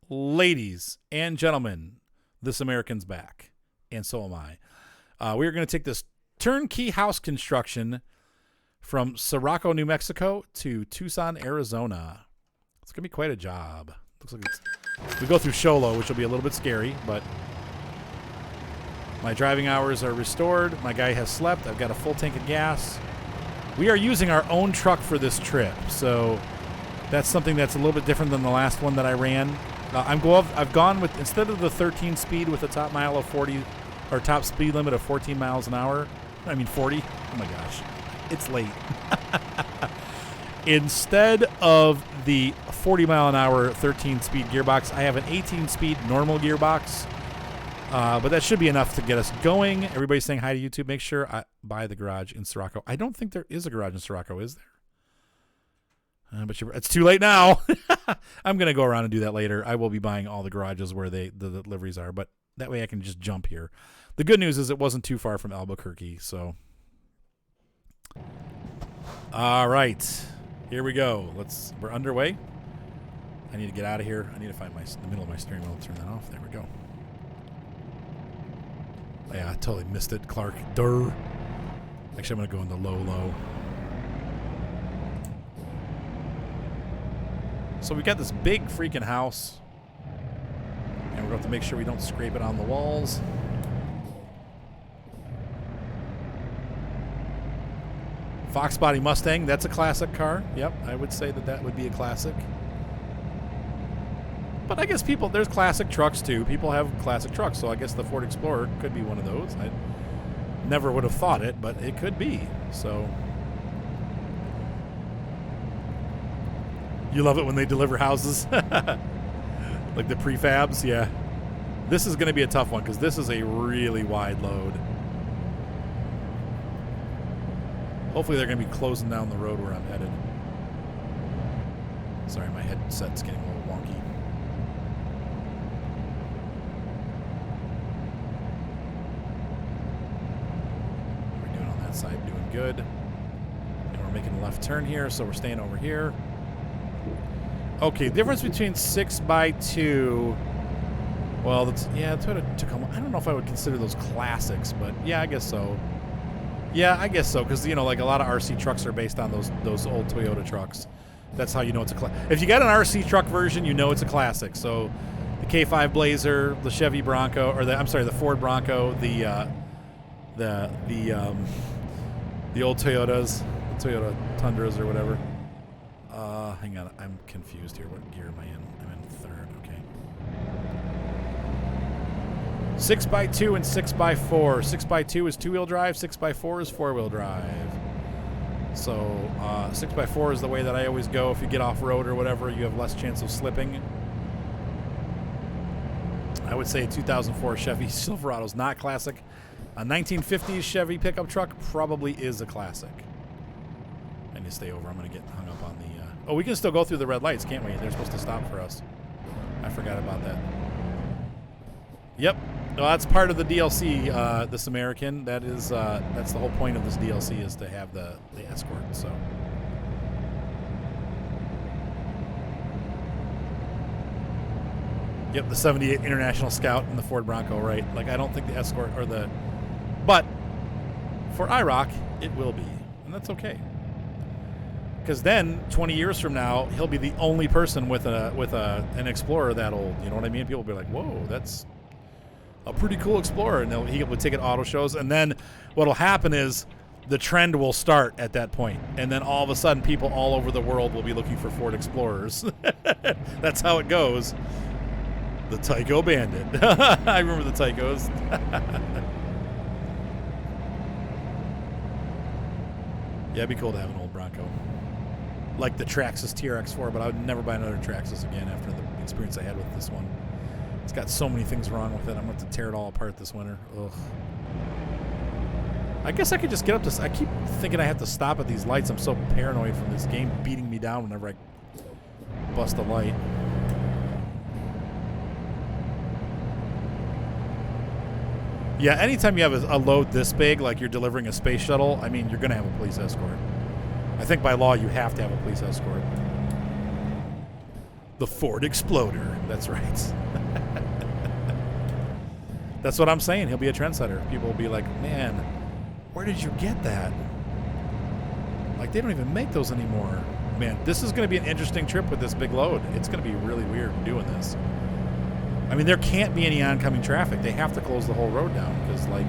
Ladies and gentlemen, this American's back, and so am I. We are going to take this turnkey house construction from Sirocco, New Mexico to Tucson, Arizona. It's going to be quite a job. Looks like we go through Sholo, which will be a little bit scary, but my driving hours are restored. My guy has slept. I've got a full tank of gas. We are using our own truck for this trip, so that's something that's a little bit different than the last one that I ran. I've gone with, instead of the 13 speed with a top mile of 40, or top speed limit of 14 miles an hour, 40. Oh my gosh, it's late. Instead of the 40 mile an hour 13 speed gearbox, I have an 18 speed normal gearbox. But that should be enough to get us going. Everybody's saying hi to YouTube. Make sure I buy the garage in Sirocco. I don't think there is a garage in Sirocco, is there? But it's too late now. I'm going to go around and do that later. I will be buying all the garages where the deliveries are, but that way I can just jump here. The good news is it wasn't too far from Albuquerque, so. All right. Here we go. We're underway. I need to get out of here. I need to find the middle of my steering wheel and turn that off. There we go. Yeah, I totally missed it, Clark. Durr. Actually, I'm going to go into low. So we got this big freaking house. And we're going to have to make sure we don't scrape it on the walls. Fox Body Mustang, that's a classic car. Yep, I would say that would be a classic. But I guess there's classic trucks too. People have classic trucks, so I guess the Ford Explorer could be one of those. I never would have thought it, but it could be. So you love it when they deliver houses? Like the prefabs, yeah. This is going to be a tough one because this is a really wide load. Hopefully they're going to be closing down the road where I'm headed. Sorry, my headset's getting a little wonky. What are we doing on that side? Doing good. And we're making a left turn here, so we're staying over here. Okay, difference between 6x2. Well, Toyota Tacoma. I don't know if I would consider those classics, but yeah, I guess so. Yeah, I guess so, because like a lot of RC trucks are based on those old Toyota trucks. That's how you know it's a classic. If you got an RC truck version, you know it's a classic. So the K5 Blazer, the Chevy Bronco, or the Ford Bronco, the old Toyotas, the Toyota Tundras or whatever. Hang on, I'm confused here. What gear am I in? I'm in third. Okay. 6x2 and 6x4. 6x2 is two-wheel drive. 6x4 is four-wheel drive. So 6x4 is the way that I always go. If you get off-road or whatever, you have less chance of slipping. I would say a 2004 Chevy Silverado is not classic. A 1950s Chevy pickup truck probably is a classic. I need to stay over. I'm going to get hung up on the... Oh, we can still go through the red lights, can't we? They're supposed to stop for us. I forgot about that. Yep. Well, that's part of the DLC, this American. That's the whole point of this DLC, is to have the escort, so... Yep, the 78 International Scout and the Ford Bronco, right? Like, I don't think the escort or the... But for IROC, it will be. And that's okay. Because then, 20 years from now, he'll be the only person with an Explorer that old. You know what I mean? People will be like, whoa, that's a pretty cool Explorer. And he would take it to auto shows. And then what'll happen is the trend will start at that point. And then all of a sudden, people all over the world will be looking for Ford Explorers. That's how it goes. The Tyco Bandit. I remember the Tycos. Yeah, it'd be cool to have an old Bronco. Like the Traxxas TRX4, but I would never buy another Traxxas again after the experience I had with this one. It's got so many things wrong with it. I'm going to have to tear it all apart this winter. Ugh. I guess I could just get up to... I keep thinking I have to stop at these lights. I'm so paranoid from this game beating me down whenever I bust a light. Yeah, anytime you have a load this big, like you're delivering a space shuttle, I mean, you're going to have a police escort. I think by law you have to have a police escort. The Ford Exploder. That's right. That's what I'm saying. He'll be a trendsetter. People will be like, man, where did you get that? Like, they don't even make those anymore. Man, this is going to be an interesting trip with this big load. It's going to be really weird doing this. I mean, there can't be any oncoming traffic. They have to close the whole road down because, like...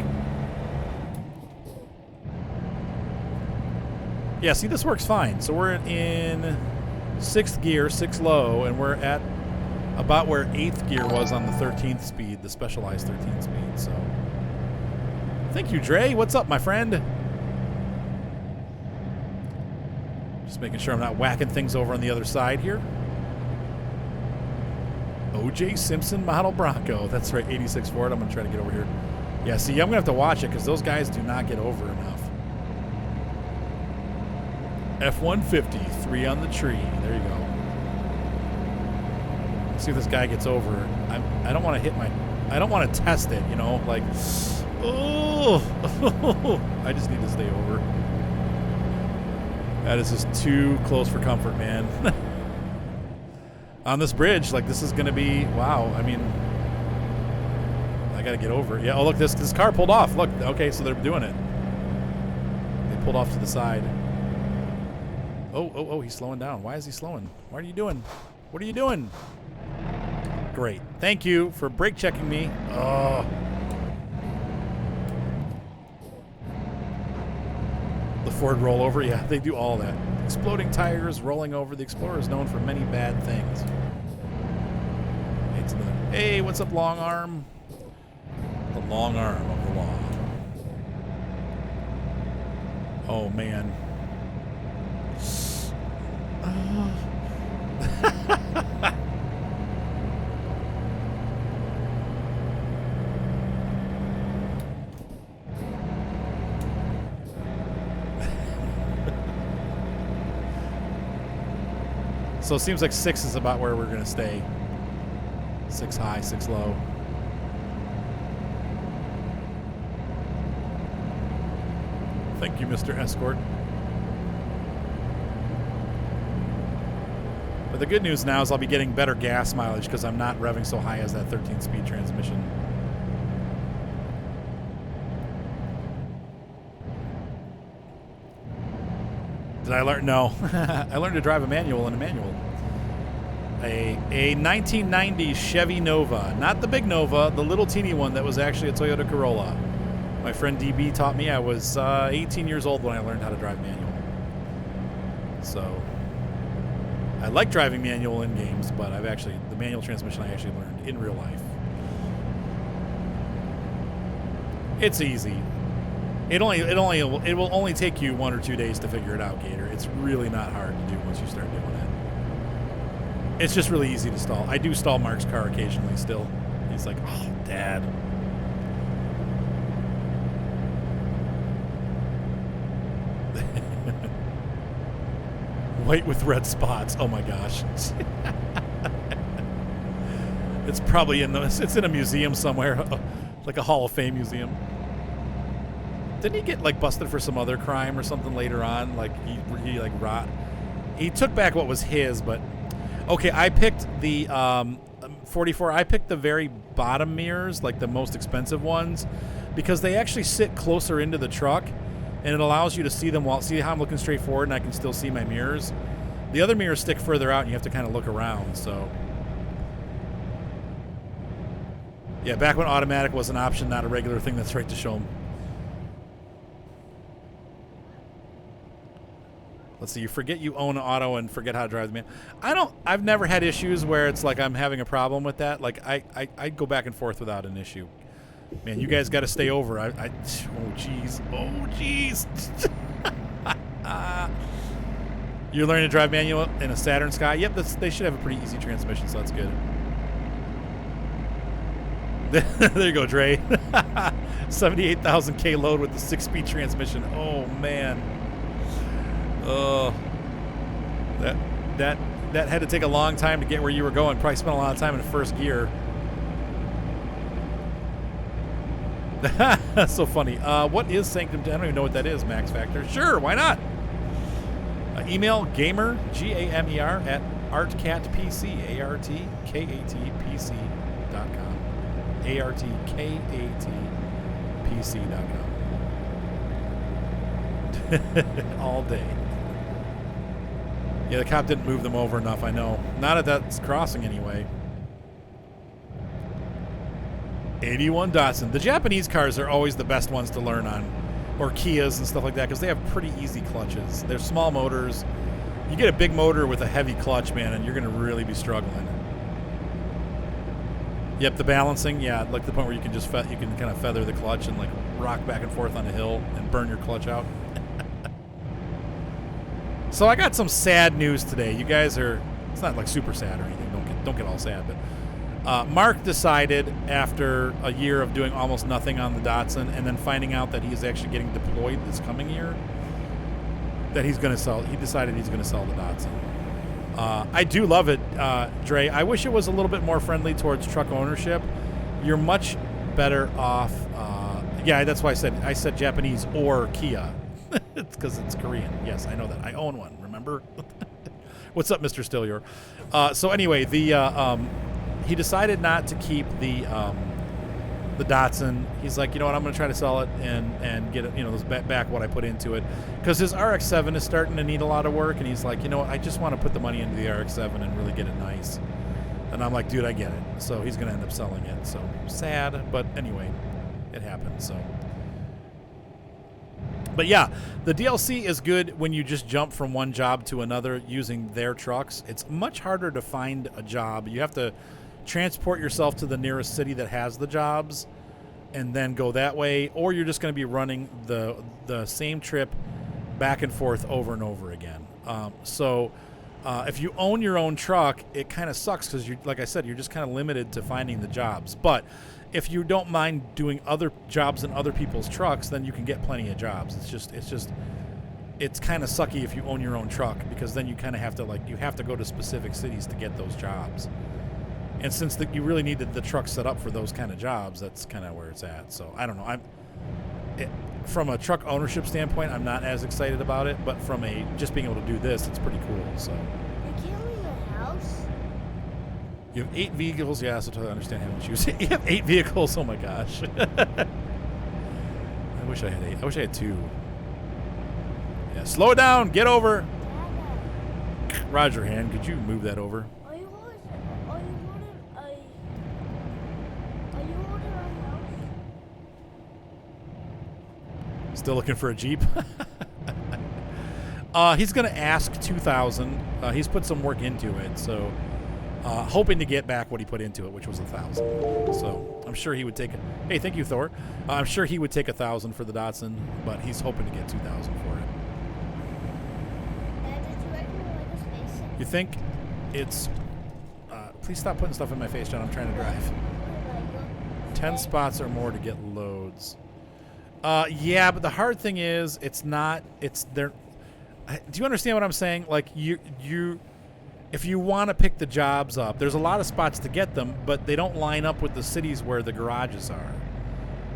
Yeah, see, this works fine. So we're in 6th gear, 6 low, and we're at about where 8th gear was on the 13th speed, the specialized 13th speed, so... Thank you, Dre. What's up, my friend? Just making sure I'm not whacking things over on the other side here. O.J. Simpson model Bronco. That's right, 86 Ford. I'm going to try to get over here. Yeah, see, I'm going to have to watch it because those guys do not get over enough. F-150, 3 on the tree. There you go. Let's see if this guy gets over. I don't want to hit my... I don't want to test it, you know? Like, oh! I just need to stay over. That is just too close for comfort, man. On this bridge, like, this is going to be... Wow, I mean... I got to get over it. Yeah, oh, look, this car pulled off. Look, okay, so they're doing it. They pulled off to the side. Oh, he's slowing down. Why is he slowing? What are you doing? What are you doing? Great. Thank you for brake checking me. Oh. The Ford rollover. Yeah, they do all that. Exploding tires, rolling over. The Explorer is known for many bad things. Hey, what's up, long arm? The long arm of the law. Oh, man. So it seems like 6 is about where we're going to stay. 6 high, 6 low. Thank you, Mr. Escort. But the good news now is I'll be getting better gas mileage because I'm not revving so high as that 13-speed transmission. Did I learn? No. I learned to drive a manual in a manual. A 1990 Chevy Nova. Not the big Nova, the little teeny one that was actually a Toyota Corolla. My friend DB taught me. I was 18 years old when I learned how to drive manual. So... I like driving manual in games, but the manual transmission I actually learned in real life. It's easy. It will only take you 1 or 2 days to figure it out, Gator. It's really not hard to do once you start doing it. It's just really easy to stall. I do stall Mark's car occasionally still. He's like, "Oh, Dad." White with red spots. Oh my gosh. It's probably it's in a museum somewhere, like a Hall of Fame museum. Didn't he get like busted for some other crime or something later on? Like he took back what was his, but okay, I picked the 44. I picked the very bottom mirrors, like the most expensive ones, because they actually sit closer into the truck. And it allows you to see them see how I'm looking straight forward and I can still see my mirrors. The other mirrors stick further out and you have to kind of look around, so. Yeah, back when automatic was an option, not a regular thing, that's right to show them. Let's see, you forget you own an auto and forget how to drive the man. I've never had issues where it's like I'm having a problem with that. Like I go back and forth without an issue. Man, you guys got to stay over. Oh, jeez. Oh, jeez. You're learning to drive manual in a Saturn Sky? Yep, they should have a pretty easy transmission, so that's good. There you go, Dre. 78,000 K load with the 6-speed transmission. Oh, man. Oh. That had to take a long time to get where you were going. Probably spent a lot of time in first gear. That's so funny. What is Sanctum? I don't even know what that is, Max Factor. Sure, why not? Email gamer, Gamer, ArtCatPC, ARTKATPC.com. ARTKATPC.com. All day. Yeah, the cop didn't move them over enough, I know. Not at that crossing anyway. 81 Datsun. The Japanese cars are always the best ones to learn on, or Kias and stuff like that, because they have pretty easy clutches. They're small motors. You get a big motor with a heavy clutch, man, and you're going to really be struggling. Yep, the balancing, yeah, like the point where you can just you can kind of feather the clutch and like rock back and forth on a hill and burn your clutch out. So I got some sad news today. You guys are, it's not like super sad or anything. Don't get all sad, but Mark decided after a year of doing almost nothing on the Datsun and then finding out that he is actually getting deployed this coming year, that he's going to sell. He decided he's going to sell the Datsun. I do love it, Dre. I wish it was a little bit more friendly towards truck ownership. You're much better off. Yeah, that's why I said Japanese or Kia. It's because it's Korean. Yes, I know that. I own one. Remember? What's up, Mr. Stillier? So anyway, he decided not to keep the Datsun. He's like, you know what? I'm going to try to sell it and get it, back what I put into it, because his RX-7 is starting to need a lot of work. And he's like, you know what? I just want to put the money into the RX-7 and really get it nice. And I'm like, dude, I get it. So he's going to end up selling it. So sad, but anyway, it happened. So. But yeah, the DLC is good when you just jump from one job to another using their trucks. It's much harder to find a job. You have to transport yourself to the nearest city that has the jobs and then go that way, or you're just going to be running the same trip back and forth over and over again. So if you own your own truck, it kind of sucks because, like I said, you're just kind of limited to finding the jobs. But if you don't mind doing other jobs in other people's trucks, then you can get plenty of jobs. It's kind of sucky if you own your own truck, because then you kind of have to go to specific cities to get those jobs. And since you really needed the truck set up for those kind of jobs, that's kind of where it's at. So I don't know. From a truck ownership standpoint, I'm not as excited about it, but from just being able to do this, it's pretty cool. So. You can't leave your house. You have 8 vehicles. Yeah, so totally understand how much you have 8 vehicles. Oh my gosh. I wish I had 8. I wish I had 2. Yeah, slow it down. Get over. Dada. Roger Hand, could you move that over? Are you holding a house? Still looking for a Jeep? He's going to ask $2,000. He's put some work into it, so hoping to get back what he put into it, which was $1,000. So I'm sure he would take it. Hey, thank you, Thor. I'm sure he would take $1,000 for the Datsun, but he's hoping to get $2,000 for it. Dad, did you write me like a space? You think it's... please stop putting stuff in my face, John. I'm trying to drive. 10 spots or more to get loads. Yeah, but the hard thing is, it's not... It's there. Do you understand what I'm saying? Like, if you want to pick the jobs up, there's a lot of spots to get them, but they don't line up with the cities where the garages are.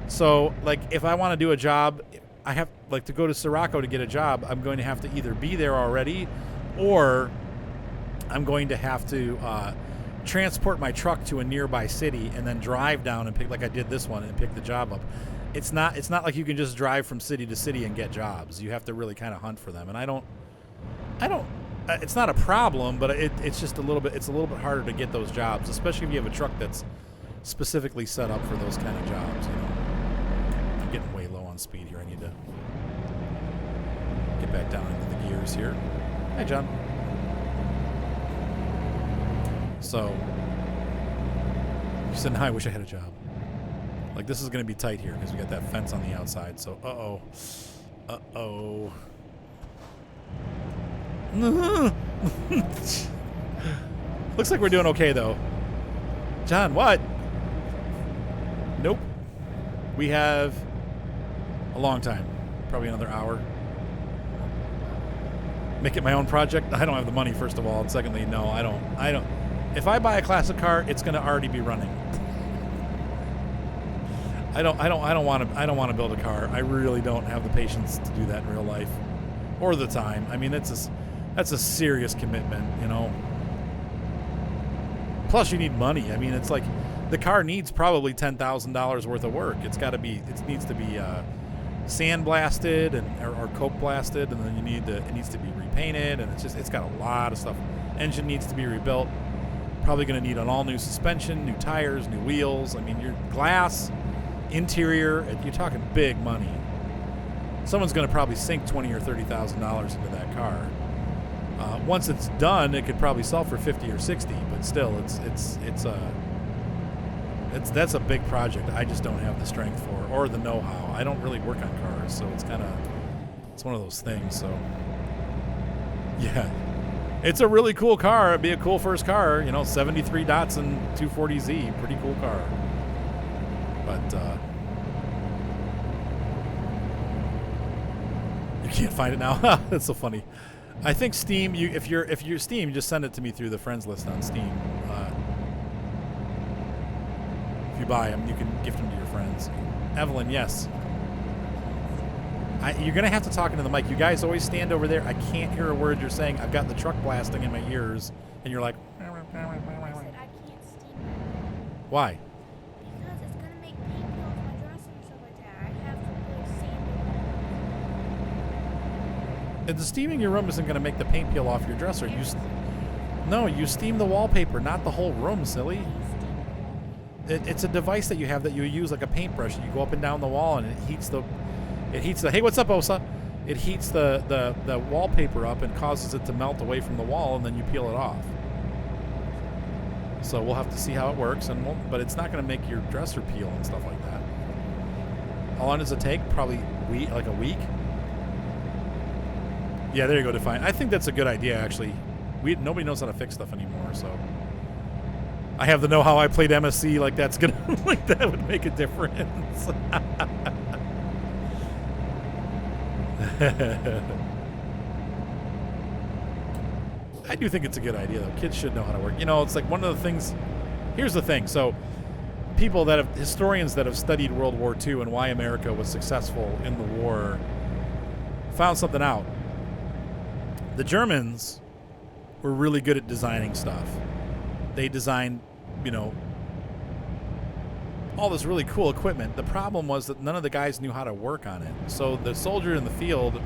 So, like, if I want to do a job, I have, like, to go to Sirocco to get a job, I'm going to have to either be there already, or I'm going to have to transport my truck to a nearby city and then drive down and pick, like I did this one, and pick the job up. It's not like you can just drive from city to city and get jobs. You have to really kind of hunt for them, and I don't. It's not a problem, but it's just a little bit harder to get those jobs, especially if you have a truck that's specifically set up for those kind of jobs. I'm getting way low on speed here. I need to get back down into the gears here. Hi, John. So, you said, "No, I wish I had a job." Like, this is going to be tight here because we got that fence on the outside. So, uh-oh. Looks like we're doing okay, though. John, what? Nope. We have a long time. Probably another hour. Make it my own project? I don't have the money, first of all. And secondly, no, I don't. If I buy a classic car, it's going to already be running. I don't want to build a car. I really don't have the patience to do that in real life, or the time. I mean, that's a serious commitment, Plus, you need money. I mean, it's like the car needs probably $10,000 worth of work. It needs to be sandblasted or coke blasted, and then it needs to be repainted, and it's got a lot of stuff. Engine needs to be rebuilt. Probably going to need an all new suspension, new tires, new wheels. I mean, your glass, interior. You're talking big money. Someone's going to probably sink $20,000 or $30,000 into that car. Once it's done, it could probably sell for 50 or 60, but still, that's a big project. I just don't have the strength for, or the know-how. I don't really work on cars, so it's one of those things. So, yeah, it's a really cool car. It'd be a cool first car, 73 Datsun 240Z, pretty cool car. But you can't find it now. That's so funny. I think Steam. If you're Steam, just send it to me through the friends list on Steam. If you buy them, you can gift them to your friends. Evelyn, yes. You're gonna have to talk into the mic. You guys always stand over there. I can't hear a word you're saying. I've got the truck blasting in my ears, and you're like. I said I can't steam it. Why? Because it's gonna make paint peel off my dress and stuff like that. I have to put sand in it. And the steaming your room isn't gonna make the paint peel off your dresser. You steam the wallpaper, not the whole room, silly. It's a device that you have that you use like a paintbrush. You go up and down the wall, and it heats the. Hey, what's up, Osa? It heats the wallpaper up and causes it to melt away from the wall, and then you peel it off. So we'll have to see how it works, but it's not going to make your dresser peel and stuff like that. How long does it take? Probably like a week. Yeah, there you go. Define. I think that's a good idea, actually. Nobody knows how to fix stuff anymore, so. I have the know-how. I played MSC. Like that's gonna, like that would make a difference. I do think it's a good idea, though. Kids should know how to work. It's like one of the things. Here's the thing. So, historians that have studied World War II and why America was successful in the war, found something out. The Germans were really good at designing stuff. They designed, all this really cool equipment. The problem was that none of the guys knew how to work on it. So the soldier in the field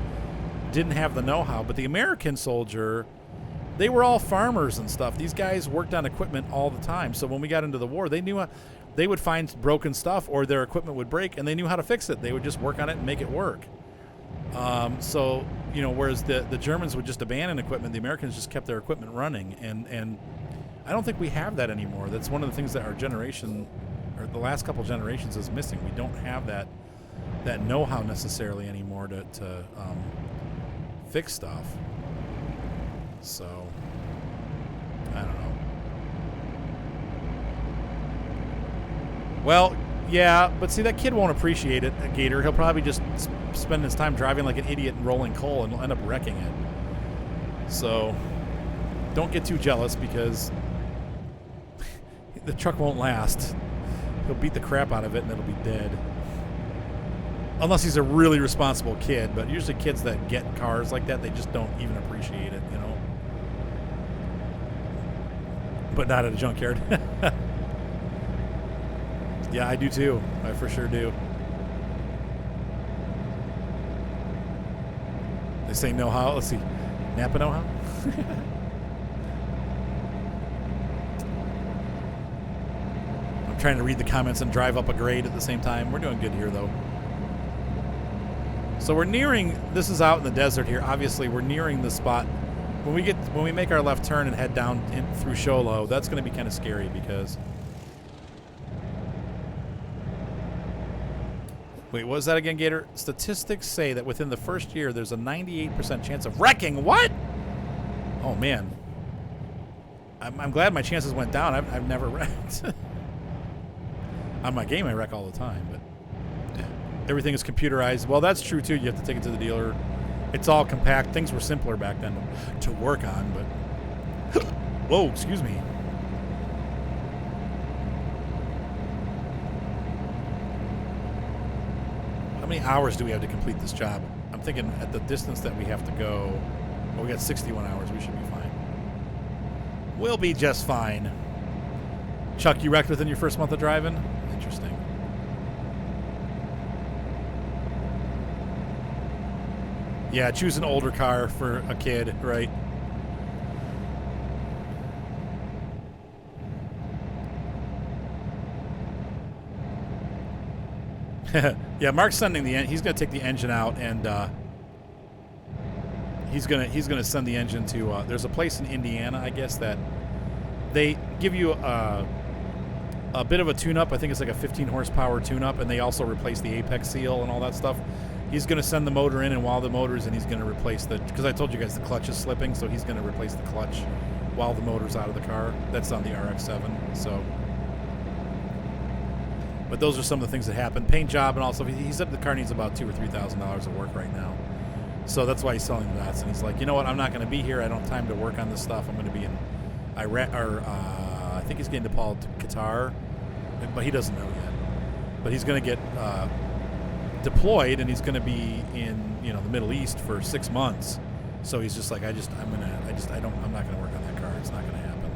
didn't have the know-how. But the American soldier, they were all farmers and stuff. These guys worked on equipment all the time. So when we got into the war, they knew they would find broken stuff or their equipment would break, and they knew how to fix it. They would just work on it and make it work. Whereas the Germans would just abandon equipment, the Americans just kept their equipment running. And I don't think we have that anymore. That's one of the things that our generation, or the last couple generations, is missing. We don't have that know-how necessarily anymore to fix stuff. So, I don't know. Well, yeah, but see, that kid won't appreciate it, Gator. He'll probably just spend his time driving like an idiot and rolling coal, and he'll end up wrecking it. So, don't get too jealous, because the truck won't last. He'll beat the crap out of it, and it'll be dead. Unless he's a really responsible kid, but usually kids that get cars like that, they just don't even appreciate it, But not at a junkyard. Yeah, I do too. I for sure do. They say know-how. Let's see. Napa know-how? I'm trying to read the comments and drive up a grade at the same time. We're doing good here, though. So we're nearing, this is out in the desert here. Obviously, we're nearing the spot. When we make our left turn and head down through Show Low, that's going to be kind of scary because... Wait, what was that again, Gator? Statistics say that within the first year, there's a 98% chance of wrecking. What? Oh, man. I'm glad my chances went down. I've never wrecked. On my game, I wreck all the time, but everything is computerized. Well, that's true, too. You have to take it to the dealer. It's all compact. Things were simpler back then to work on, but... Whoa, excuse me. How many hours do we have to complete this job? I'm thinking at the distance that we have to go, well, we got 61 hours. We should be fine. We'll be just fine. Chuck, you wrecked within your first month of driving? Interesting. Yeah, choose an older car for a kid, right? Yeah, Mark's sending he's gonna take the engine out, and he's gonna send the engine to there's a place in Indiana, I guess, that they give you a bit of a tune-up. I think it's like a 15 horsepower tune-up, and they also replace the apex seal and all that stuff. He's gonna send the motor in, and while the motor's in, he's gonna replace because I told you guys the clutch is slipping, so he's gonna replace the clutch while the motor's out of the car. That's on the RX-7, so. But those are some of the things that happen. Paint job and also he said the car needs about $2,000 or $3,000 of work right now. So that's why he's selling that. And he's like, you know what? I'm not going to be here. I don't have time to work on this stuff. I'm going to be in Iraq, or I think he's getting to Qatar, but he doesn't know yet. But he's going to get deployed, and he's going to be in the Middle East for 6 months. So he's just like, I'm not going to work on that car. It's not going to happen.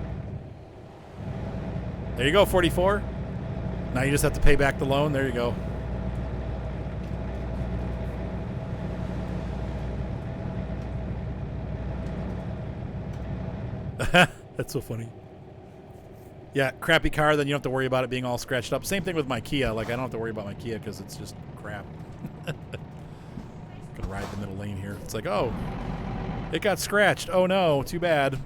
There you go, 44. Now you just have to pay back the loan. There you go. That's so funny. Yeah, crappy car, then you don't have to worry about it being all scratched up. Same thing with my Kia. Like, I don't have to worry about my Kia because it's just crap. Gonna ride the middle lane here. It's like, oh, it got scratched. Oh no, too bad.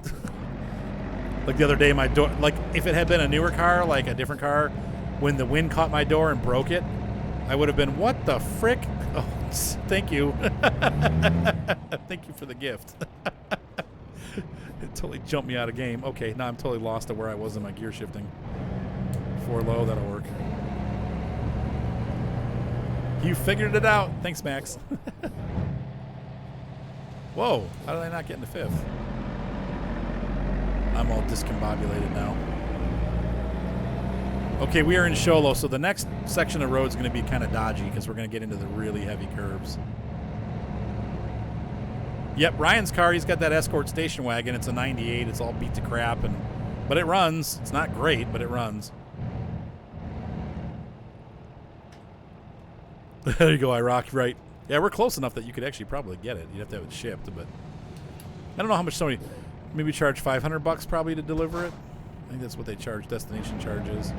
Like the other day, my door, like if it had been a newer car, like a different car, when the wind caught my door and broke it, I would have been, what the frick? Oh, thank you. Thank you for the gift. It totally jumped me out of game. Okay, now I'm totally lost to where I was in my gear shifting. 4 low, that'll work. You figured it out. Thanks, Max. Whoa, how did I not get into 5th? I'm all discombobulated now. Okay, we are in Sholo, so the next section of road is going to be kind of dodgy because we're going to get into the really heavy curves. Yep, Ryan's car, he's got that Escort station wagon. It's a 98. It's all beat to crap, but it runs. It's not great, but it runs. There you go, Iraq, right. Yeah, we're close enough that you could actually probably get it. You'd have to have it shipped, but I don't know how much somebody, maybe charge $500 probably to deliver it. I think that's what they charge, destination charges.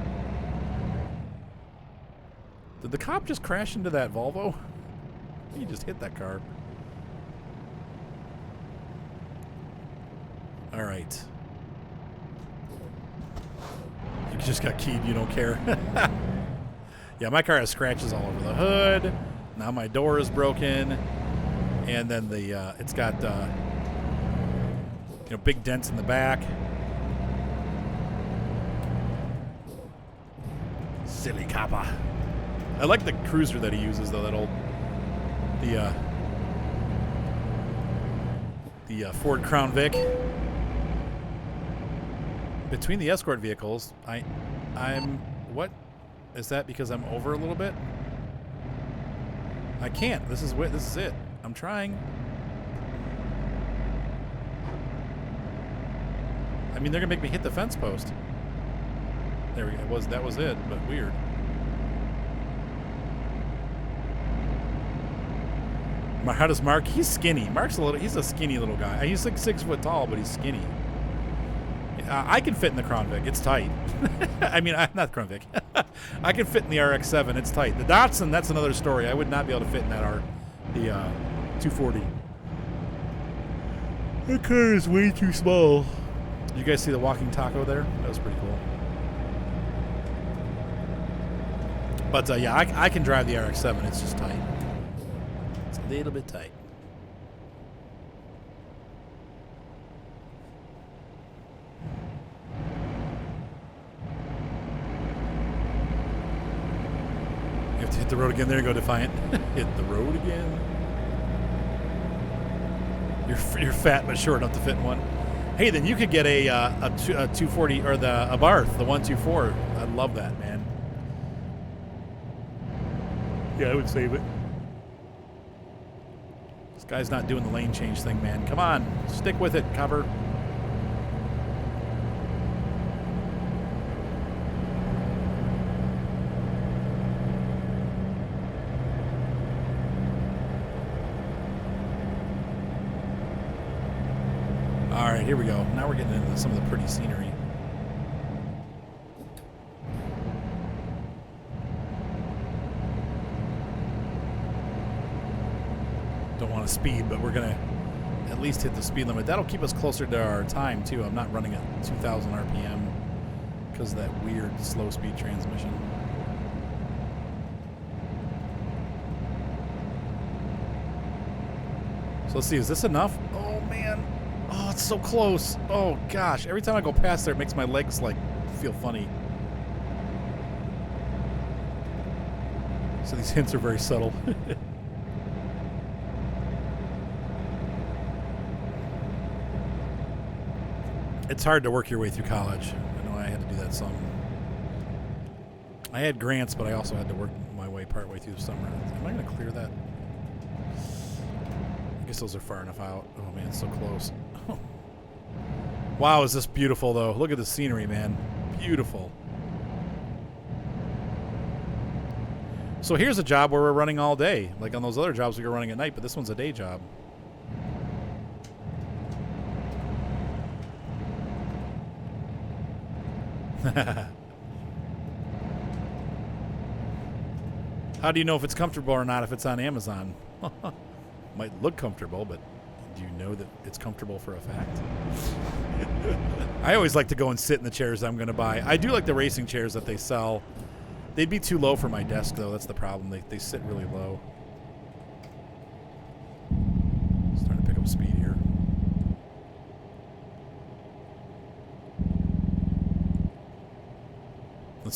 Did the cop just crash into that Volvo? He just hit that car. All right. You just got keyed, you don't care. Yeah, my car has scratches all over the hood. Now my door is broken. And then it's got big dents in the back. Silly copper. I like the cruiser that he uses though, that old the Ford Crown Vic. Between the Escort vehicles, I'm what? Is that because I'm over a little bit? I can't. This is it. I'm trying. I mean, they're gonna make me hit the fence post. There we go. That was it, but weird. How does Mark? He's skinny. He's a skinny little guy. He's like 6 foot tall, but he's skinny. I can fit in the Crown Vic. It's tight. I mean, not Crown Vic. I can fit in the RX-7. It's tight. The Datsun, that's another story. I would not be able to fit in that the 240. That car is way too small. Did you guys see the walking taco there? That was pretty cool. But yeah, I can drive the RX-7. It's just tight. It's a little bit tight. You have to hit the road again. There you go, Defiant. Hit the road again. You're fat but short enough to fit in one. Hey, then you could get a 240 or a Abarth, the 124. I love that, man. Yeah, I would save it. This guy's not doing the lane change thing, man. Come on, stick with it, cover. here we go. Now we're getting into some of the pretty scenery. Don't want to speed, but we're going to at least hit the speed limit. That'll keep us closer to our time, too. I'm not running at 2,000 RPM because of that weird slow speed transmission. So let's see, is this enough? Oh, man. Oh, it's so close. Oh, gosh. Every time I go past there, it makes my legs, like, feel funny. So these hints are very subtle. It's hard to work your way through college. I know I had to do that some. I had grants, but I also had to work my way part way through the summer. Am I going to clear that? I guess those are far enough out. Oh, man, it's so close. Wow, is this beautiful, though. Look at the scenery, man. Beautiful. So here's a job where we're running all day. Like on those other jobs, we were running at night, but this one's a day job. How do you know if it's comfortable or not if it's on Amazon? Might look comfortable, but do you know that it's comfortable for a fact? I always like to go and sit in the chairs I'm going to buy. I do like the racing chairs that they sell. They'd be too low for my desk, though. That's the problem. They sit really low. Starting to pick up speed here.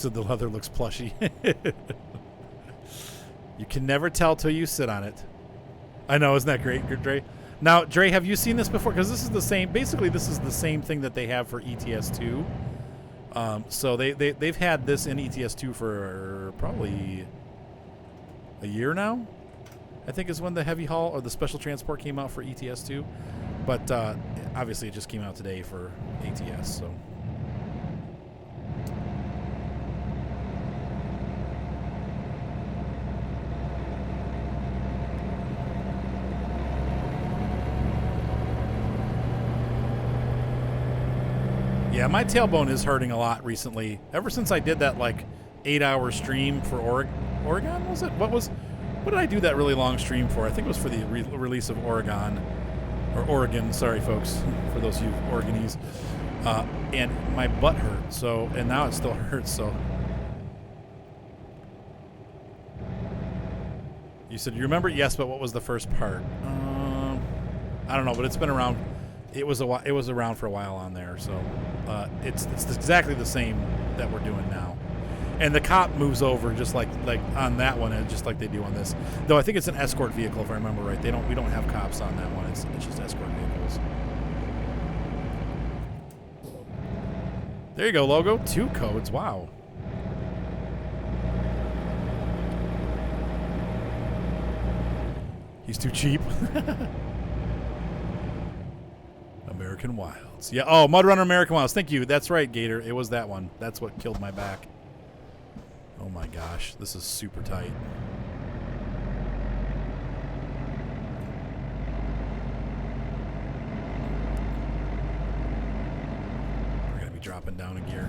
The leather looks plushy. You can never tell till you sit on it. I know, isn't that great, Dre? Now, Dre, have you seen this before? Because this is the same. Basically, this is the same thing that they have for ETS2. So they've had this in ETS2 for probably a year now. I think is when the heavy haul or the special transport came out for ETS2. But obviously, it just came out today for ATS. So. Yeah, my tailbone is hurting a lot recently. Ever since I did that like 8-hour stream for Oregon, was it? What did I do that really long stream for? I think it was for the release of Oregon, or Oregon. Sorry, folks, for those of you Oregonese. And my butt hurt. So, and now it still hurts. So, you said you remember? Yes, but what was the first part? I don't know, but it's been around. It was around for a while on there, so it's exactly the same that we're doing now. And the cop moves over just like on that one, just like they do on this. Though I think it's an escort vehicle, if I remember right. We don't have cops on that one. It's just escort vehicles. There you go, logo. 2 codes. Wow. He's too cheap. American Wilds. Yeah. Oh, Mud Runner American Wilds. Thank you. That's right, Gator. It was that one. That's what killed my back. Oh my gosh. This is super tight. We're going to be dropping down a gear.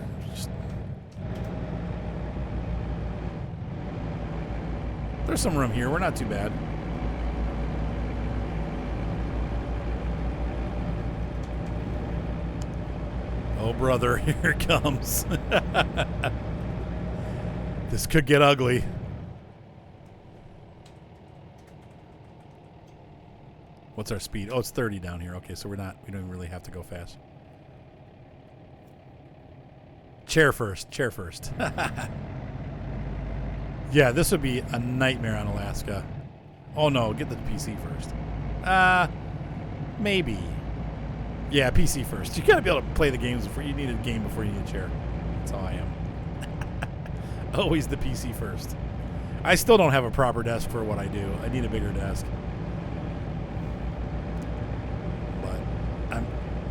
There's some room here. We're not too bad. Oh, brother, here it comes. This could get ugly. What's our speed? Oh, it's 30 down here. Okay, so we don't even really have to go fast. Chair first. Yeah, this would be a nightmare on Alaska. Oh, no, get the PC first. Maybe. Yeah, PC first. You gotta be able to play the games before you need a game before you need a chair. That's how I am. Always the PC first. I still don't have a proper desk for what I do. I need a bigger desk. But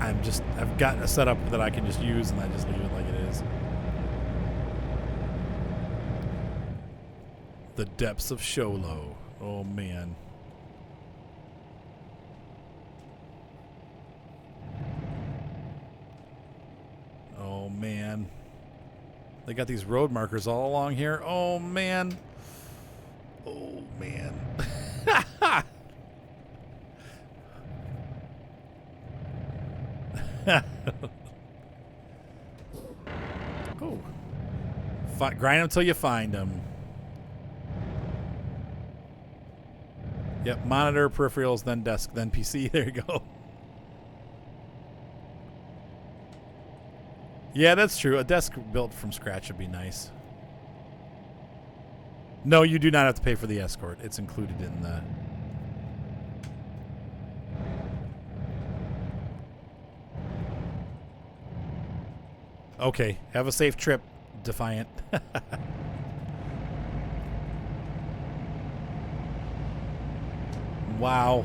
I've gotten a setup that I can just use, and I just leave it like it is. The depths of Sholo. Oh man. They got these road markers all along here. Oh, man. Oh, man. Oh. Grind them till you find them. Yep, monitor, peripherals, then desk, then PC. There you go. Yeah, that's true. A desk built from scratch would be nice. No, you do not have to pay for the escort. It's included in the... Okay, have a safe trip, Defiant. Wow.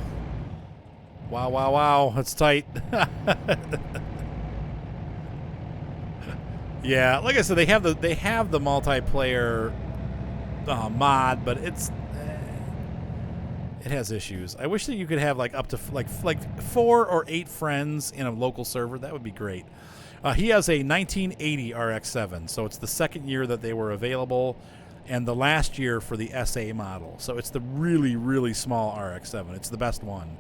Wow, wow, wow. That's tight. Yeah, like I said, they have the multiplayer mod, but it has issues. I wish that you could have like up to like 4 or 8 friends in a local server. That would be great. He has a 1980 RX-7, so it's the second year that they were available, and the last year for the SA model. So it's the really, really small RX-7. It's the best one.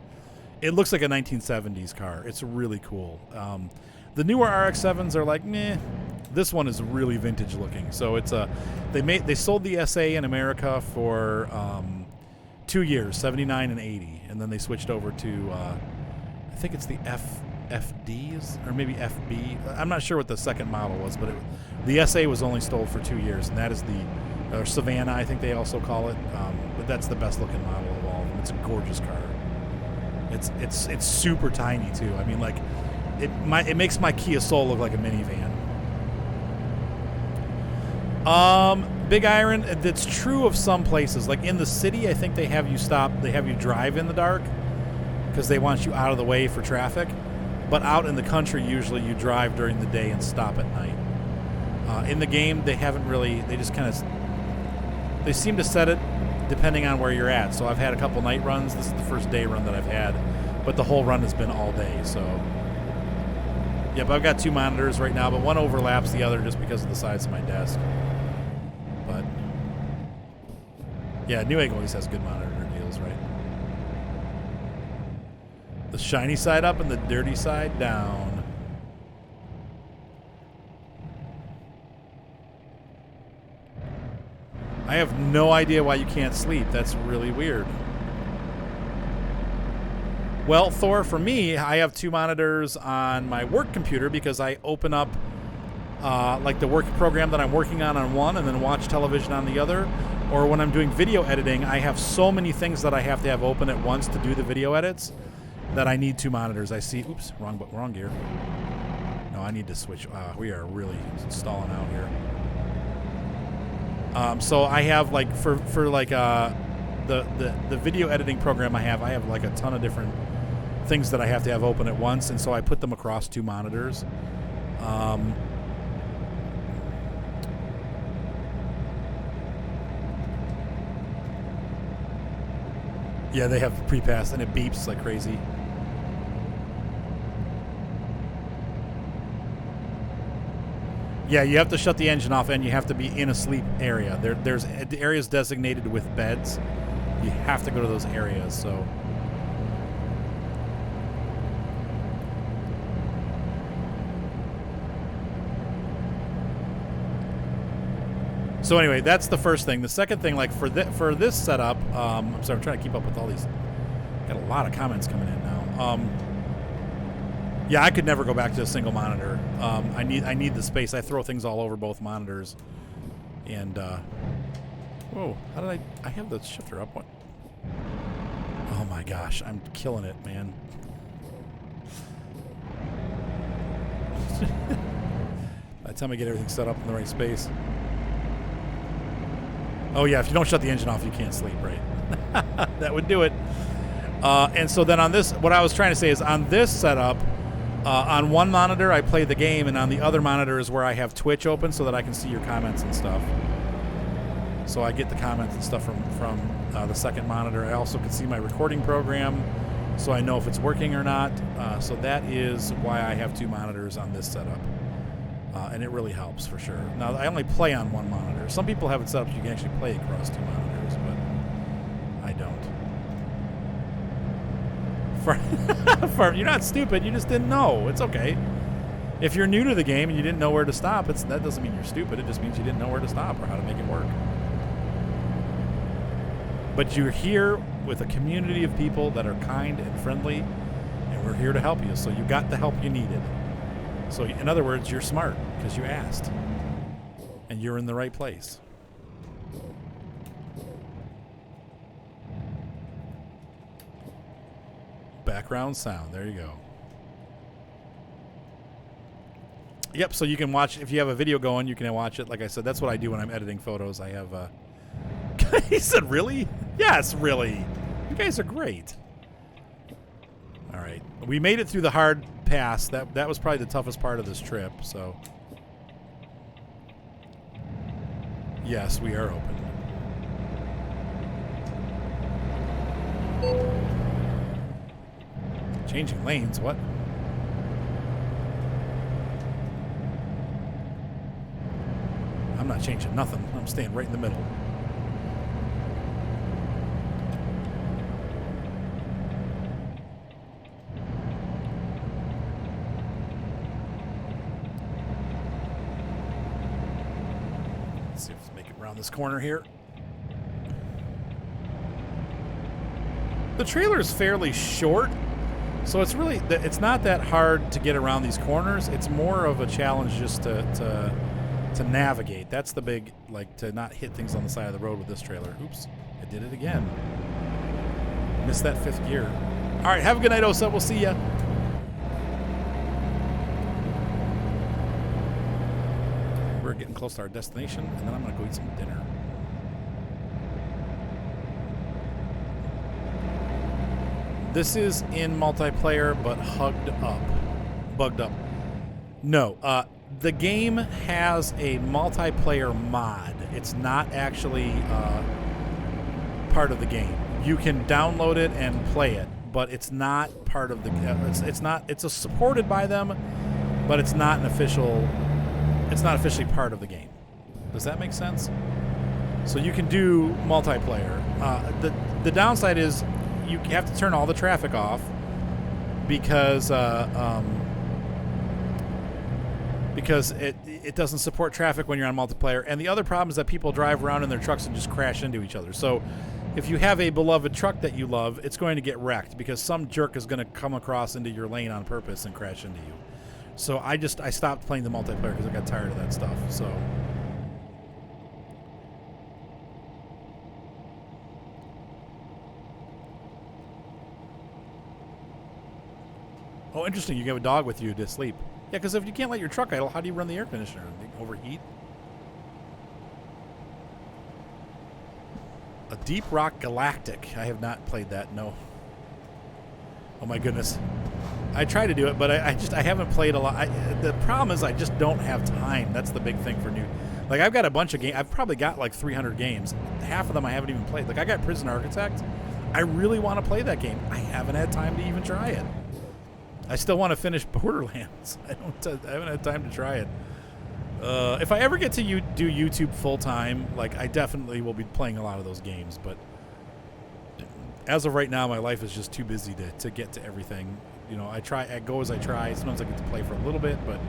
It looks like a 1970s car. It's really cool. The newer RX-7s are like meh. This one is really vintage looking. So it's they sold the SA in America for 2 years, 79 and 80, and then they switched over to I think it's the FDs or maybe FB. I'm not sure what the second model was, but the SA was only sold for 2 years, and that is the Savannah, I think they also call it. But that's the best looking model of all of them. It's a gorgeous car. It's super tiny too. I mean, like it makes my Kia Soul look like a minivan. Big Iron, that's true of some places. Like in the city, I think they have you drive in the dark because they want you out of the way for traffic. But out in the country, usually you drive during the day and stop at night. In the game, they haven't really, they just kind of, they seem to set it depending on where you're at. So I've had a couple night runs. This is the first day run that I've had, but the whole run has been all day. So, yep, I've got 2 monitors right now, but one overlaps the other just because of the size of my desk. But, yeah, Newegg always has good monitor deals, right? The shiny side up and the dirty side down. I have no idea why you can't sleep. That's really weird. Well, Thor, for me, I have 2 monitors on my work computer because I open up like the work program that I'm working on one and then watch television on the other. Or when I'm doing video editing, I have so many things that I have to have open at once to do the video edits that I need 2 monitors. I see, oops, wrong gear. No, I need to switch. We are really stalling out here. So I have like for like the video editing program I have like a ton of different things that I have to have open at once, and so I put them across 2 monitors. Yeah, they have pre-pass and it beeps like crazy. Yeah, you have to shut the engine off and you have to be in a sleep area. There's areas designated with beds. You have to go to those areas, so. So anyway, that's the first thing. The second thing, like for this setup, I'm sorry, I'm trying to keep up with all these. Got a lot of comments coming in now. Yeah, I could never go back to a single monitor. I need the space. I throw things all over both monitors. And whoa, how did I have the shifter up? What? Oh my gosh, I'm killing it, man. By the time I get everything set up in the right space. Oh yeah, if you don't shut the engine off, you can't sleep, right? That would do it. And so then on this, what I was trying to say is on this setup, on one monitor I play the game, and on the other monitor is where I have Twitch open so that I can see your comments and stuff. So I get the comments and stuff from the second monitor. I also can see my recording program, so I know if it's working or not. So that is why I have 2 monitors on this setup. and it really helps for sure. Now, I only play on one monitor. Some people have it set up so you can actually play across 2 monitors, but I don't. You're not stupid. You just didn't know. It's okay. If you're new to the game and you didn't know where to stop, that doesn't mean you're stupid. It just means you didn't know where to stop or how to make it work. But you're here with a community of people that are kind and friendly, and we're here to help you. So you got the help you needed. So in other words, you're smart because you asked, and you're in the right place. Background sound. There you go. Yep, so you can watch, if you have a video going, you can watch it. Like I said, that's what I do when I'm editing photos. I have, he said, really? Yes, really. You guys are great. All right. We made it through the hard pass. That was probably the toughest part of this trip, so. Yes, we are open. Changing lanes, what? I'm not changing nothing. I'm staying right in the middle. Let's see if we can make it around this corner here. The trailer is fairly short, so it's really it's not that hard to get around these corners. It's more of a challenge just to navigate. That's the big, like, to not hit things on the side of the road with this trailer. Oops, I did it again. Missed that 5th gear. All right, have a good night, Osa. We'll see ya. We're getting close to our destination, and then I'm gonna go eat some dinner. This is in multiplayer, but bugged up. No, the game has a multiplayer mod. It's not actually part of the game. You can download it and play it, but it's not part of the. It's not. It's supported by them, but it's not an official. It's not officially part of the game. Does that make sense? So you can do multiplayer. The downside is you have to turn all the traffic off because it doesn't support traffic when you're on multiplayer. And the other problem is that people drive around in their trucks and just crash into each other. So if you have a beloved truck that you love, it's going to get wrecked because some jerk is going to come across into your lane on purpose and crash into you. So I stopped playing the multiplayer because I got tired of that stuff. So oh, interesting. You have a dog with you to sleep. Yeah, because if you can't let your truck idle, how do you run the air conditioner? They overheat. A Deep Rock Galactic. I have not played that, no. Oh my goodness. I try to do it, but I haven't played a lot. The problem is I just don't have time. That's the big thing for new. Like, I've got a bunch of games. I've probably got like 300 games. Half of them I haven't even played. Like, I got Prison Architect. I really want to play that game. I haven't had time to even try it. I still want to finish Borderlands. I haven't had time to try it. If I ever get to do YouTube full time, like, I definitely will be playing a lot of those games. But as of right now, my life is just too busy to get to everything. You know, I go as I try. Sometimes I get to play for a little bit, but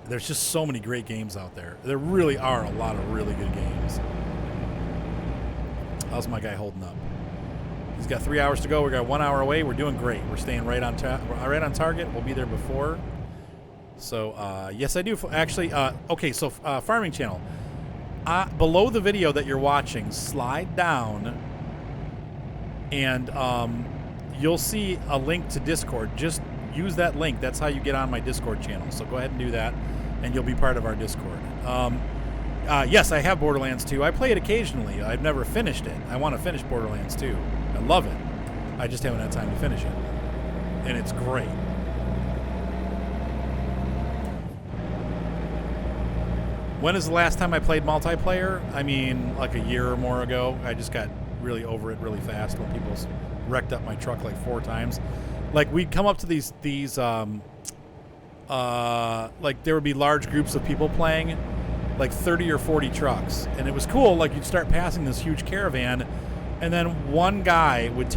there's just so many great games out there. There really are a lot of really good games. How's my guy holding up? He's got 3 hours to go. We got 1 hour away. We're doing great. We're staying right on target. We'll be there before. So, yes, I do. Actually, okay, so Farming Channel. Below the video that you're watching, slide down, and you'll see a link to Discord. Just use that link. That's how you get on my Discord channel. So go ahead and do that, and you'll be part of our Discord. Yes, I have Borderlands 2. I play it occasionally. I've never finished it. I want to finish Borderlands 2. I love it. I just haven't had time to finish it. And it's great. When is the last time I played multiplayer? I mean, like a year or more ago. I just got really over it really fast when people wrecked up my truck like 4 times. Like, we'd come up to these like there would be large groups of people playing, like 30 or 40 trucks, and it was cool. Like you'd start passing this huge caravan, and then one guy would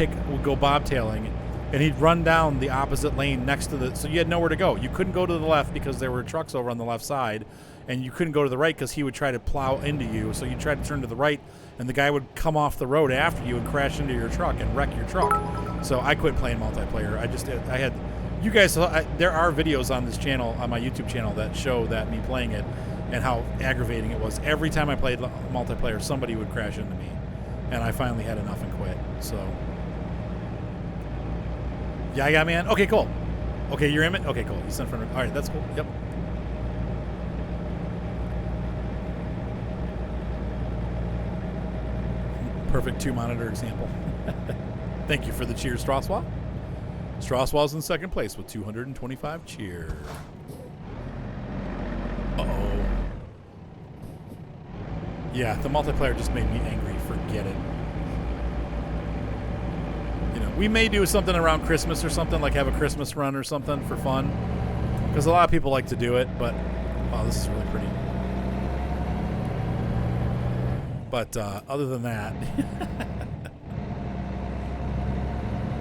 go bobtailing, and he'd run down the opposite lane next to so you had nowhere to go. You couldn't go to the left because there were trucks over on the left side, and you couldn't go to the right because he would try to plow into you. So you tried to turn to the right, and the guy would come off the road after you and crash into your truck and wreck your truck. So I quit playing multiplayer. I had, you guys, there are videos on this channel, on my YouTube channel, that show that me playing it and how aggravating it was. Every time I played multiplayer, somebody would crash into me, and I finally had enough and quit. So yeah, man. Okay, cool. Okay, you're in it. Okay, cool. You sent from. All right, that's cool. Yep. Perfect 2-monitor example. Thank you for the cheers, Straswell. Straswell's in second place with 225 cheer. Uh-oh. Yeah, the multiplayer just made me angry. Forget it. You know, we may do something around Christmas or something, like have a Christmas run or something for fun, because a lot of people like to do it, but wow, this is really pretty. But other than that,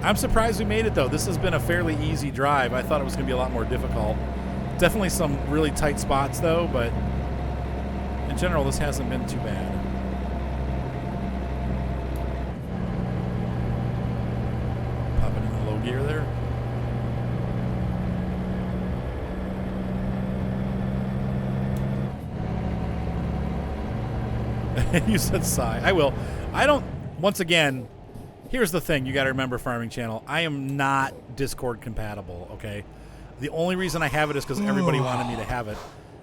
I'm surprised we made it, though. This has been a fairly easy drive. I thought it was going to be a lot more difficult. Definitely some really tight spots, though, but in general, this hasn't been too bad. Popping in the low gear there. You said sigh. I will. I don't. Once again, here's the thing. You got to remember, Farming Channel. I am not Discord compatible, okay? The only reason I have it is because everybody wanted me to have it.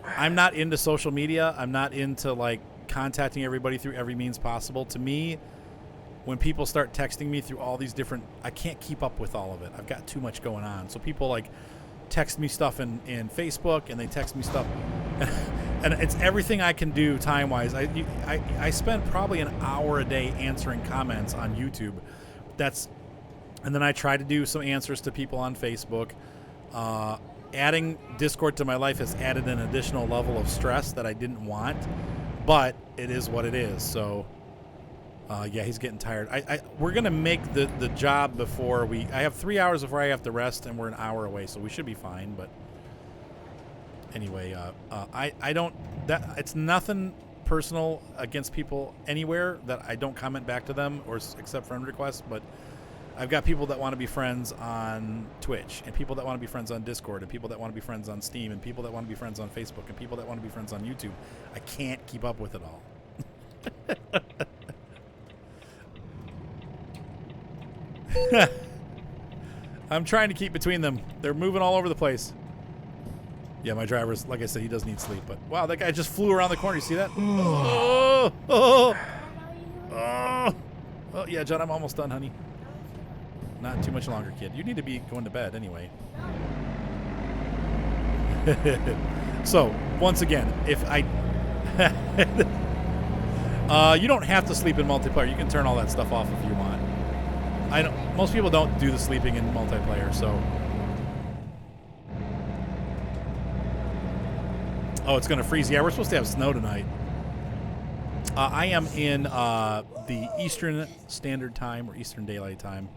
I'm not into social media. I'm not into, like, contacting everybody through every means possible. To me, when people start texting me through all these different... I can't keep up with all of it. I've got too much going on. So people, like, text me stuff in Facebook, and they text me stuff... And it's everything I can do time-wise. I spend probably an hour a day answering comments on YouTube. And then I try to do some answers to people on Facebook. Adding Discord to my life has added an additional level of stress that I didn't want, but it is what it is. So, yeah, he's getting tired. We're gonna make the job before I have 3 hours before I have to rest, and we're an hour away, so we should be fine. But anyway, I don't. It's nothing personal against people anywhere that I don't comment back to them or accept friend requests, but I've got people that want to be friends on Twitch, and people that want to be friends on Discord, and people that want to be friends on Steam, and people that want to be friends on Facebook, and people that want to be friends on YouTube. I can't keep up with it all. I'm trying to keep between them. They're moving all over the place. Yeah, my driver's, like I said, he does need sleep. But, wow, that guy just flew around the corner. You see that? Oh, oh, oh. Oh, yeah, John, I'm almost done, honey. Not too much longer, kid. You need to be going to bed anyway. So, once again, if I... you don't have to sleep in multiplayer. You can turn all that stuff off if you want. Most people don't do the sleeping in multiplayer, so... Oh, it's going to freeze. Yeah, we're supposed to have snow tonight. I am in the Eastern Standard Time or Eastern Daylight Time.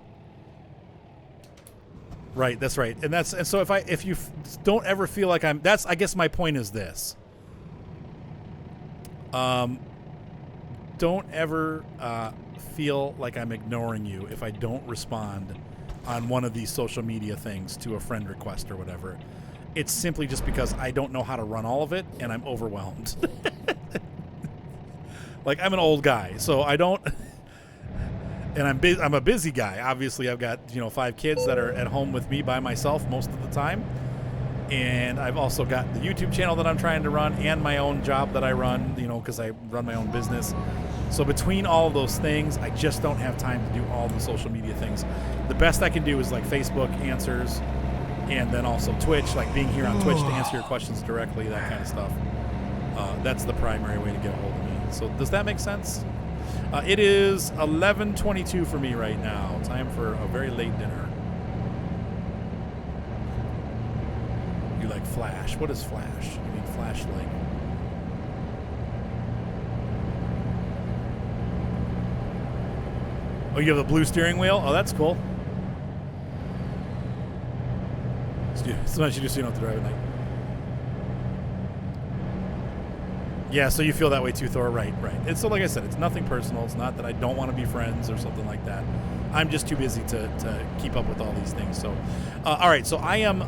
Right, that's right. And so if you don't ever feel like I guess my point is this. Don't ever feel like I'm ignoring you if I don't respond on one of these social media things to a friend request or whatever. It's simply just because I don't know how to run all of it, and I'm overwhelmed. Like, I'm an old guy, so I don't... And I'm a busy guy. Obviously, I've got 5 kids that are at home with me by myself most of the time. And I've also got the YouTube channel that I'm trying to run and my own job that I run, because I run my own business. So between all of those things, I just don't have time to do all the social media things. The best I can do is, like, Facebook answers, and then also Twitch, like being here on Twitch to answer your questions directly, that kind of stuff. That's the primary way to get a hold of me. So does that make sense? It is 11:22 for me right now. Time for a very late dinner. be like flash. What is flash? I mean, flashlight. Oh, you have a blue steering wheel? Oh, that's cool. Sometimes you just so you don't have to drive at night. Yeah, so you feel that way too, Thor. Right. It's so, like I said, it's nothing personal. It's not that I don't want to be friends or something like that. I'm just too busy to keep up with all these things. So, all right. So I am,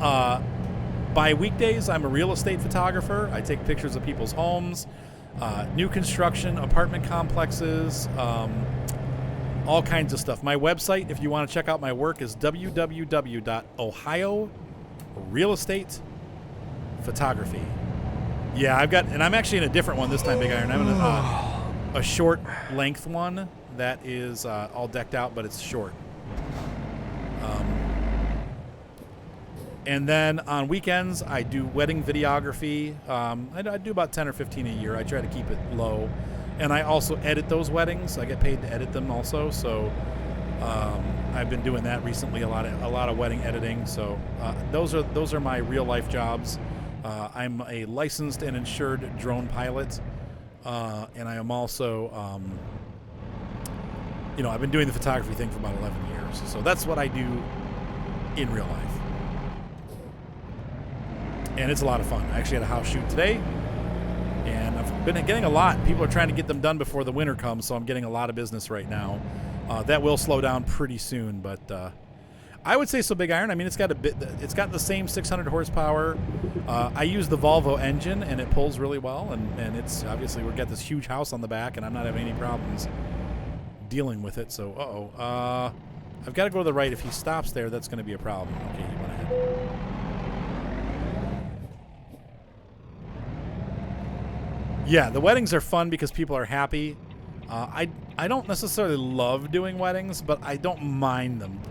by weekdays, I'm a real estate photographer. I take pictures of people's homes, new construction, apartment complexes, all kinds of stuff. My website, if you want to check out my work, is www.ohiorealestatephotography. Yeah, I'm actually in a different one this time, Big Iron. I'm in a short length one that is all decked out, but it's short. And then on weekends, I do wedding videography. I do about 10 or 15 a year. I try to keep it low. And I also edit those weddings. I get paid to edit them also. So I've been doing that recently, a lot of wedding editing. So those are my real life jobs. I'm a licensed and insured drone pilot, and I am also, I've been doing the photography thing for about 11 years. So that's what I do in real life. And it's a lot of fun. I actually had a house shoot today, and I've been getting a lot. People are trying to get them done before the winter comes, so I'm getting a lot of business right now. That will slow down pretty soon, but I would say so. Big Iron. I mean, it's got the same 600 horsepower. I use the Volvo engine, and it pulls really well. And it's obviously we've got this huge house on the back, and I'm not having any problems dealing with it. So, I've got to go to the right. If he stops there, that's going to be a problem. Okay, he went ahead. Yeah, the weddings are fun because people are happy. I don't necessarily love doing weddings, but I don't mind them.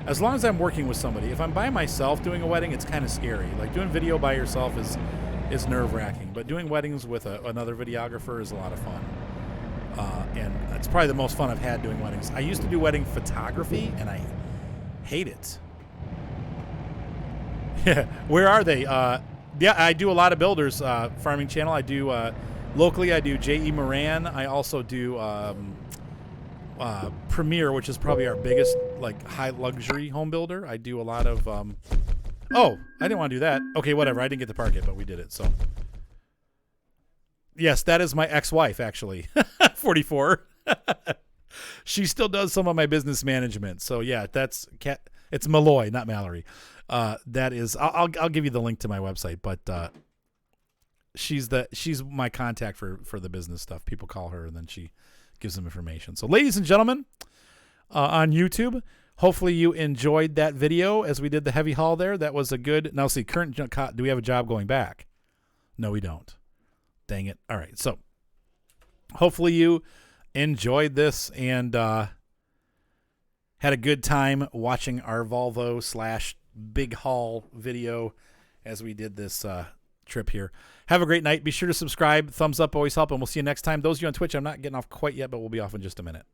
As long as I'm working with somebody. If I'm by myself doing a wedding, it's kind of scary. Like doing video by yourself is nerve-wracking. But doing weddings with another videographer is a lot of fun. And it's probably the most fun I've had doing weddings. I used to do wedding photography, and I hate it. Yeah, where are they? Yeah, I do a lot of builders. Farming Channel. I do locally. I do J.E. Moran. I also do Premier, which is probably our biggest like high luxury home builder. I do a lot of. Oh, I didn't want to do that. Okay, whatever. I didn't get to park it, but we did it. So. Yes, that is my ex-wife, actually. 44. She still does some of my business management. So yeah, it's Malloy, not Mallory. That is, I'll give you the link to my website, but she's my contact for the business stuff. People call her, and then she gives them information. So, ladies and gentlemen, on YouTube, hopefully you enjoyed that video as we did the heavy haul there. That was a good. Now, see, do we have a job going back? No, we don't. Dang it. All right. So hopefully you enjoyed this and had a good time watching our Volvo / big haul video as we did this trip here. Have a great night. Be sure to subscribe. Thumbs up always help, and we'll see you next time. Those of you on Twitch, I'm not getting off quite yet, but we'll be off in just a minute.